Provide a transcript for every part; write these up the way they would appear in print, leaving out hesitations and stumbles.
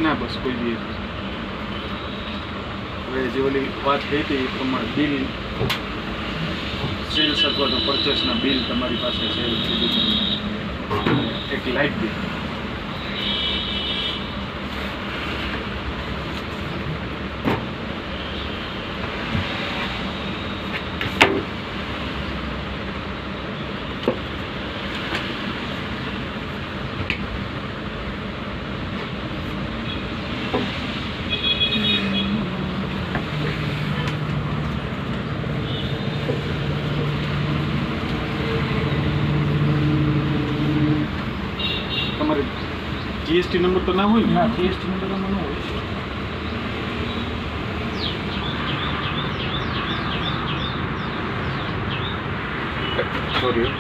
ના બસ કોઈ બી એક. હવે જે ઓલી વાત થઈ હતી એ પ્રમાણે બિલ સેલ્સ અથવા તો પરચેસના બિલ તમારી પાસે છે, એક લાઇટ બિલ. તમારે જીએસટી નંબર તો ના હોય ને? ના, જીએસટી નંબર આમાં ન હોય. સોરી.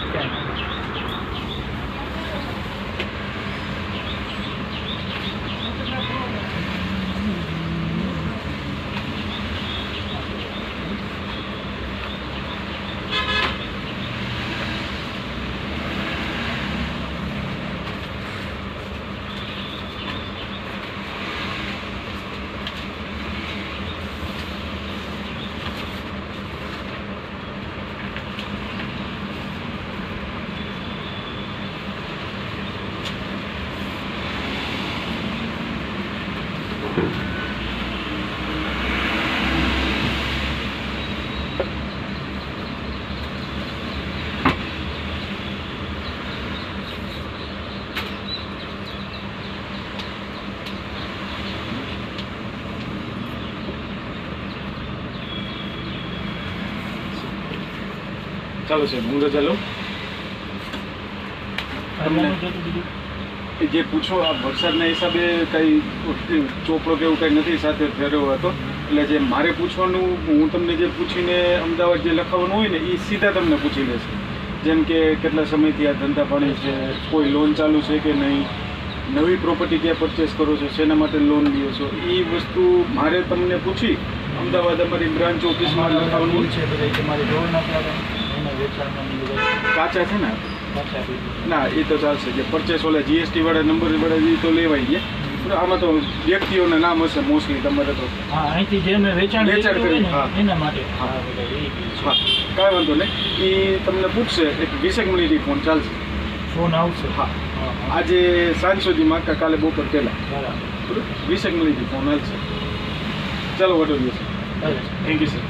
ચાલો સાહેબ, હું રજા લઉં. જે પૂછો આ વરસાદના હિસાબે કંઈ ચોપડો કે એવું કંઈ નથી સાથે ફેરવ્યો હતો, એટલે જે મારે પૂછવાનું હું તમને જે પૂછીને અમદાવાદ જે લખાવવાનું હોય ને એ સીધા તમને પૂછી લેશે. જેમ કે કેટલા સમયથી આ ધંધા પાણી છે, કોઈ લોન ચાલુ છે કે નહીં, નવી પ્રોપર્ટી ક્યાં પરચેસ કરો છો, શેના માટે લોન લ્યો છો, એ વસ્તુ મારે તમને પૂછી અમદાવાદ અમારી બ્રાન્ચ ઓફિસમાં લખાવવાનું છે. બધા તમારી રોડના કાચા છે ને? ના, એ તો ચાલશે. જે પરચેસ ઓલા જીએસટી વાળા નંબર વાળા એ તો લેવાઈ ગયા. આમાં તો વ્યક્તિઓના નામ હશે મોસ્ટલી તમારે તો. હા, અહીંથી જે મેં વેચાણ કરી એના માટે. હા, કાંઈ વાંધો નહીં. એ તમને પૂછશે, એક 20 મિનિટથી ફોન ચાલશે. ફોન આવશે. હા, આજે સાંજ સુધીમાં કાલે બપોર પહેલાં. બરાબર. 20 મિનિટથી ફોન આવશે. ચાલો, વટો દિવસ. Thank you sir.